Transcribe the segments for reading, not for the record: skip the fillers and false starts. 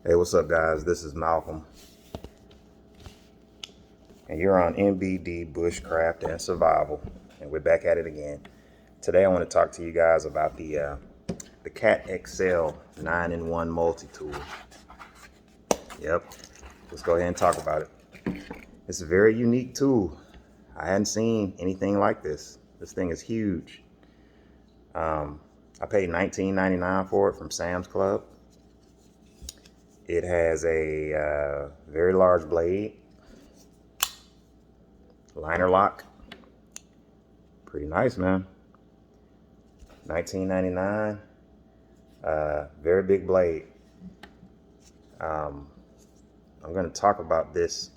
Hey, what's up, guys? This is Malcolm, and you're on NBD Bushcraft and Survival, and we're back at it again. Today, I want to talk to you guys about the Cat XL 9-in-1 multi-tool. Yep, let's go ahead and talk about it. It's a very unique tool. I hadn't seen anything like this. This thing is huge. I paid $19.99 for it from Sam's Club. It has a very large blade, liner lock. Pretty nice, man. $19.99. Very big blade. I'm going to talk about this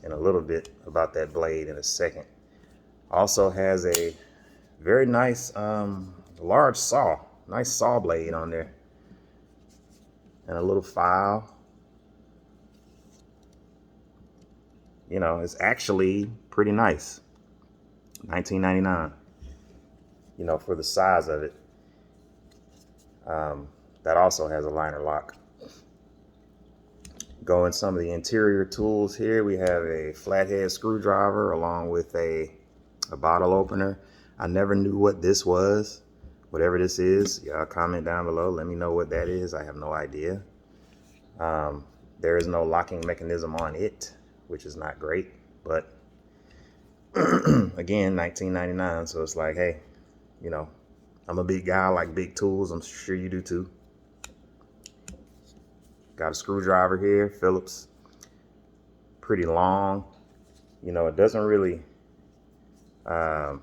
in a little bit, about that blade in a second. Also has a very nice large saw, nice saw blade on there, and a little file. You know, it's actually pretty nice. $19.99. You know, for the size of it. That also has a liner lock. Go in some of the interior tools here. We have a flathead screwdriver along with a bottle opener. I never knew what this was. Whatever this is, y'all comment down below. Let me know what that is. I have no idea. There is no locking mechanism on it, which is not great. But again, $19.99. So it's like, hey, you know, I'm a big guy. I like big tools. I'm sure you do too. Got a screwdriver here, Phillips. Pretty long. You know, it doesn't really. Well,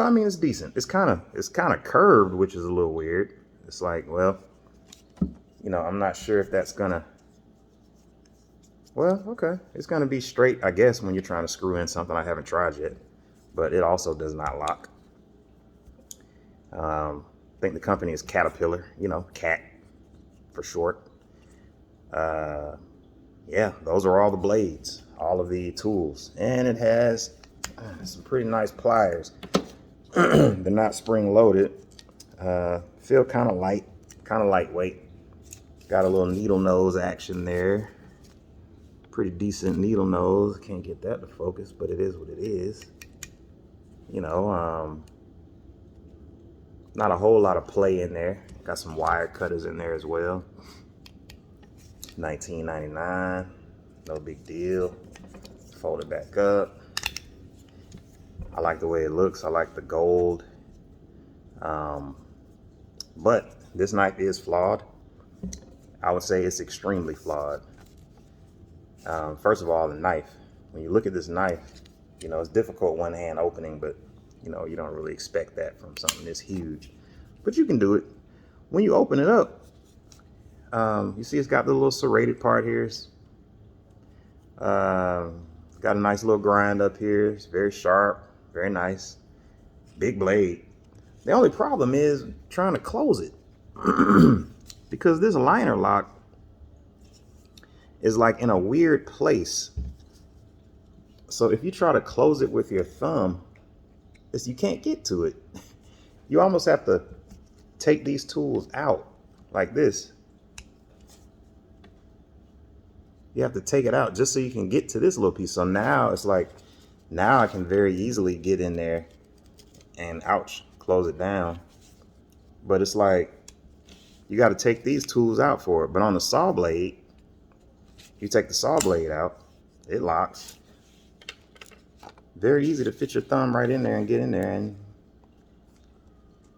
I mean, it's decent. It's kind of curved, which is a little weird. It's like, well, you know, I'm not sure if that's gonna. Well, okay, it's gonna be straight, I guess, when you're trying to screw in something. I haven't tried yet, but it also does not lock. I think the company is Caterpillar. You know, CAT for short. Yeah, those are all the blades, all of the tools, and it has some pretty nice pliers. They're not spring loaded. Feel kind of lightweight. Got a little needle nose action there. Pretty decent needle nose. Can't get that to focus, but it is what it is. You know, not a whole lot of play in there. Got some wire cutters in there as well. $19.99, no big deal. Fold it back up. I like the way it looks. I like the gold. But this knife is flawed. I would say it's extremely flawed. First of all, the knife. When you look at this knife, you know, it's difficult one hand opening, but you know, you don't really expect that from something this huge. But you can do it. When you open it up, you see it's got the little serrated part here. Got a nice little grind up here. It's very sharp, very nice. Big blade. The only problem is trying to close it because this liner lock is like in a weird place. So if you try to close it with your thumb, you can't get to it. You almost have to take these tools out like this. You have to take it out just so you can get to this little piece. So now it's like, now I can very easily get in there and ouch, close it down. But it's like, you got to take these tools out for it. But on the saw blade, you take the saw blade out, it locks. Very easy to fit your thumb right in there and get in there and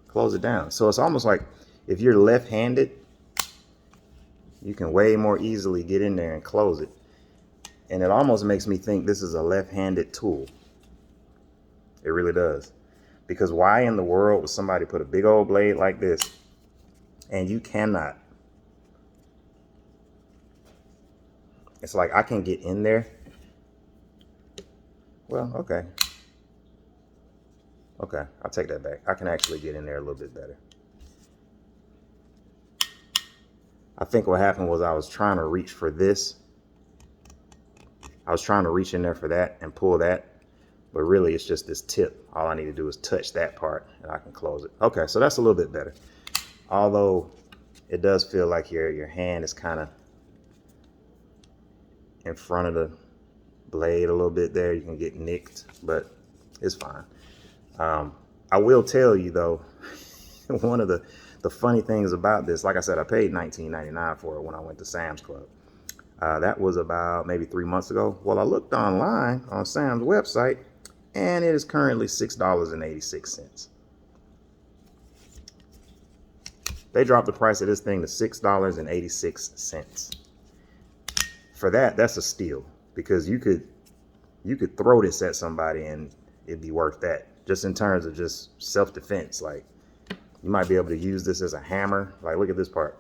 close it down. So it's almost like if you're left-handed, you can way more easily get in there and close it. And it almost makes me think this is a left-handed tool. It really does. Because why in the world would somebody put a big old blade like this and you cannot? It's like I can get in there. Well, okay. Okay, I'll take that back. I can actually get in there a little bit better. I think what happened was I was trying to reach for this. I was trying to reach in there for that and pull that. But really, it's just this tip. All I need to do is touch that part and I can close it. Okay, so that's a little bit better. Although it does feel like your hand is kind of in front of the blade a little bit there. You can get nicked, but it's fine. I will tell you though, one of the funny things about this, like I said, I paid $19.99 for it when I went to Sam's Club. That was about maybe 3 months ago. Well, I looked online on Sam's website, and it is currently $6.86. They dropped the price of this thing to $6.86. For that, that's a steal, because you could throw this at somebody and it'd be worth that. Just in terms of just self-defense, like you might be able to use this as a hammer. Like, look at this part.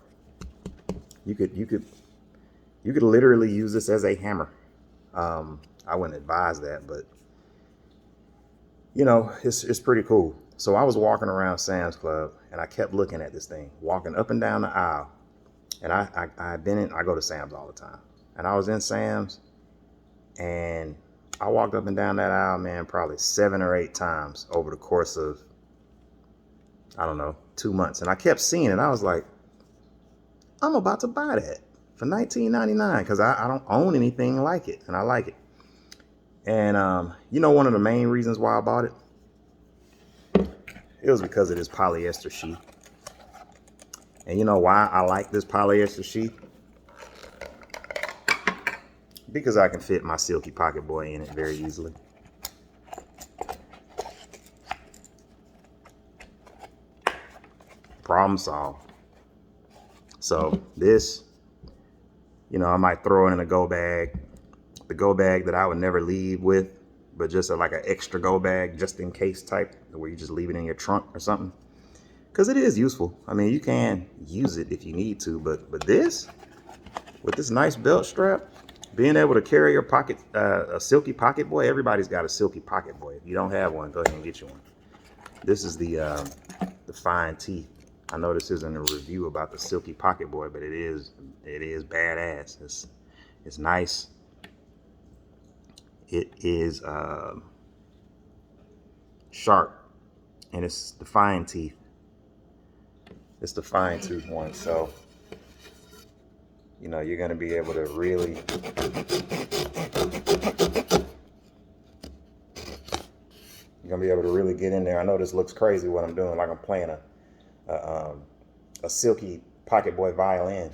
You could literally use this as a hammer. I wouldn't advise that, but you know, it's pretty cool. So I was walking around Sam's Club and I kept looking at this thing, walking up and down the aisle. And I go to Sam's all the time. And I was in Sam's and I walked up and down that aisle, man, probably 7 or 8 times over the course of, I don't know, 2 months. And I kept seeing it. I was like, I'm about to buy that for $19.99 because I don't own anything like it, and I like it. And you know, one of the main reasons why I bought it, it was because of this polyester sheath. And you know why I like this polyester sheath? Because I can fit my Silky Pocket Boy in it very easily. Problem solved. So this, you know, I might throw it in a go bag, the go bag that I would never leave with, but just like an extra go bag, just in case type, where you just leave it in your trunk or something. Because it is useful. I mean, you can use it if you need to, but this, with this nice belt strap, being able to carry your pocket, a Silky Pocket Boy. Everybody's got a Silky Pocket Boy. If you don't have one, go ahead and get you one. This is the fine teeth. I know this isn't a review about the Silky Pocket Boy, but it is badass. It's nice. It is sharp, and it's the fine teeth. It's the fine tooth one, so you know you're gonna be able to really get in there. I know this looks crazy what I'm doing, like I'm playing a Silky Pocket Boy violin.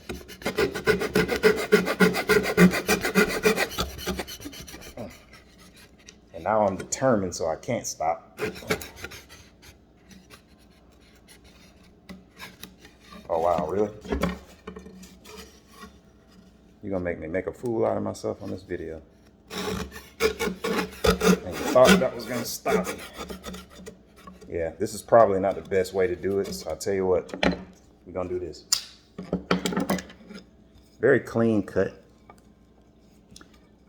And now I'm determined, so I can't stop. Oh wow, really? You're gonna make me make a fool out of myself on this video. And you thought that was gonna stop me. Yeah, this is probably not the best way to do it, so I'll tell you what, we're gonna do this. Very clean cut.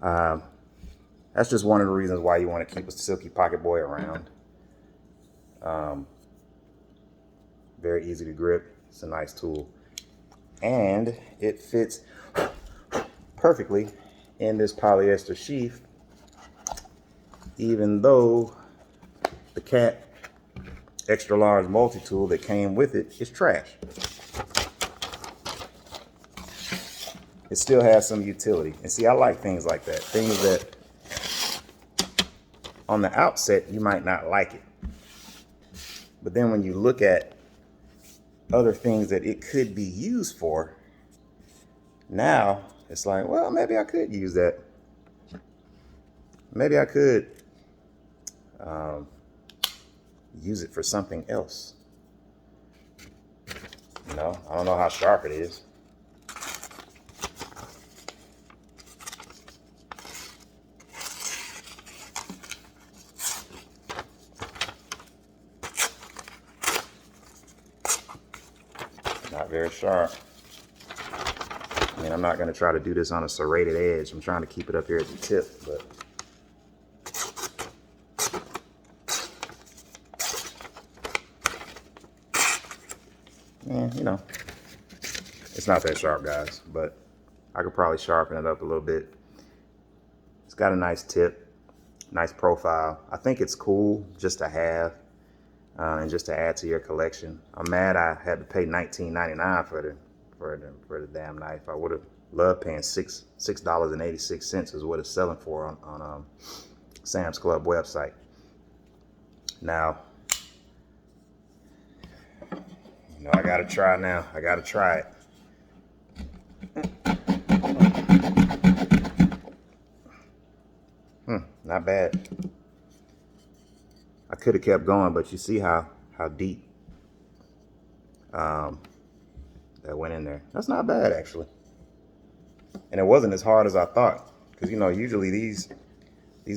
That's just one of the reasons why you want to keep a Silky Pocket Boy around. Very easy to grip. It's a nice tool. And it fits perfectly in this polyester sheath, even though the Cat extra large multi-tool that came with it is trash. It still has some utility. And see, I like things like that. Things that on the outset you might not like it, but then when you look at other things that it could be used for, now it's like, well, maybe I could use that. Maybe I could use it for something else. You know, I don't know how sharp it is. Not very sharp. I mean, I'm not going to try to do this on a serrated edge. I'm trying to keep it up here at the tip, but you know, it's not that sharp, guys, but I could probably sharpen it up a little bit. It's got a nice tip, nice profile. I think it's cool just to have and just to add to your collection. I'm mad I had to pay $19.99 for the damn knife. I would have loved paying $6.86 is what it's selling for on Sam's Club website. Now, you know, I gotta try now. I gotta try it. Not bad. I could have kept going, but you see how deep that went in there. That's not bad, actually. And it wasn't as hard as I thought, because, you know, usually these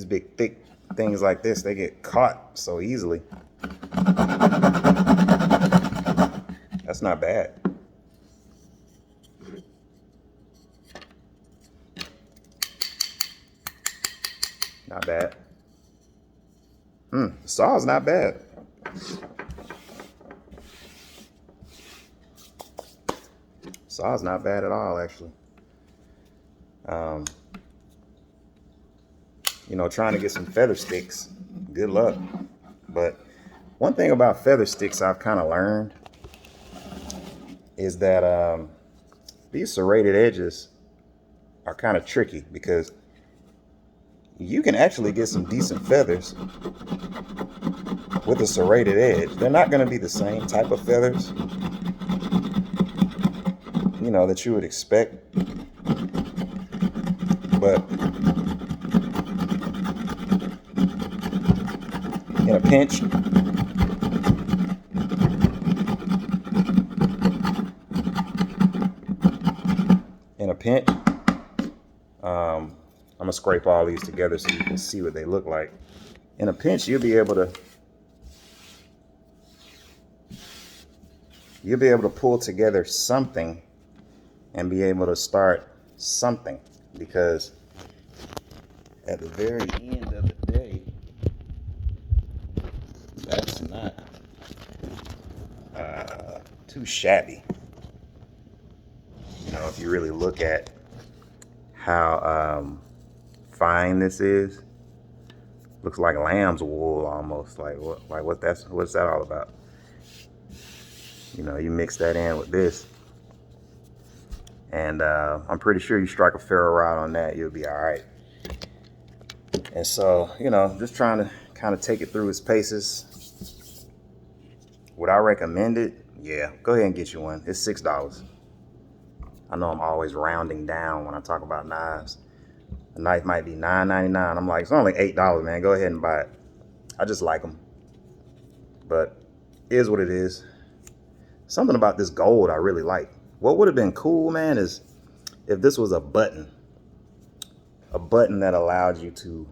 big thick things like this, they get caught so easily. That's not bad. Not bad. The saw's not bad. Saw's not bad at all, actually. You know, trying to get some feather sticks, good luck. But one thing about feather sticks I've kind of learned is that these serrated edges are kind of tricky, because you can actually get some decent feathers with a serrated edge. They're not going to be the same type of feathers, you know, that you would expect. But in a pinch, I'm gonna scrape all these together so you can see what they look like. In a pinch, you'll be able to pull together something and be able to start something, because at the very end of the day, that's not too shabby. You know, if you really look at how fine this is, looks like lamb's wool almost. What's that all about? You know, you mix that in with this, and I'm pretty sure you strike a ferro rod on that, you'll be all right. And so, you know, just trying to kind of take it through its paces. Would I recommend it? Yeah, go ahead and get you one. It's $6. I know I'm always rounding down when I talk about knives. A knife might be $9.99. I'm like, it's only $8, man. Go ahead and buy it. I just like them. But it is what it is. Something about this gold I really like. What would have been cool, man, is if this was a button that allowed you to,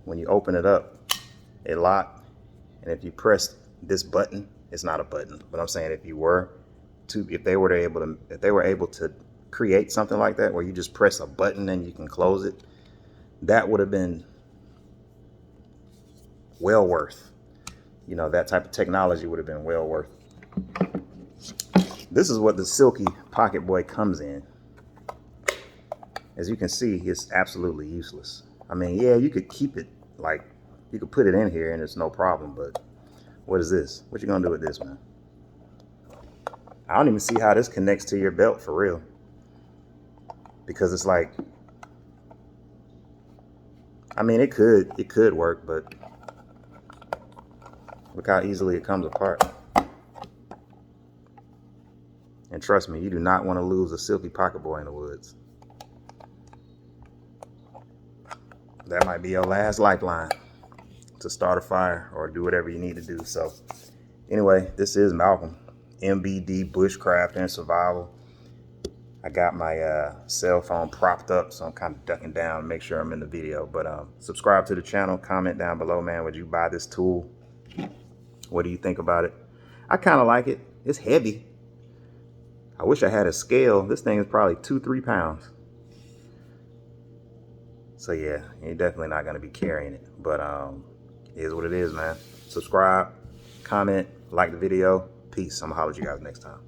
when you open it up, it locked. And if you press this button, it's not a button, but I'm saying if they were able to create something like that, where you just press a button and you can close it, that would have been well worth. You know, that type of technology would have been well worth. This is what the Silky Pocket Boy comes in. As you can see, it's absolutely useless. I mean, yeah, you could keep it, like, you could put it in here and it's no problem, but what is this? What you gonna do with this, man? I don't even see how this connects to your belt for real. Because it's like, I mean, it could work, but look how easily it comes apart. And trust me, you do not want to lose a Silky Pocket Boy in the woods. That might be your last lifeline to start a fire or do whatever you need to do. So anyway, this is Malcolm, MBD Bushcraft and Survival. I got my cell phone propped up, so I'm kind of ducking down to make sure I'm in the video. But subscribe to the channel, comment down below, man. Would you buy this tool? What do you think about it? I kind of like it. It's heavy. I wish I had a scale. This thing is probably 2-3 pounds. So yeah, you're definitely not going to be carrying it. But it is what it is, man. Subscribe, comment, like the video. Peace. I'm going to holler at you guys next time.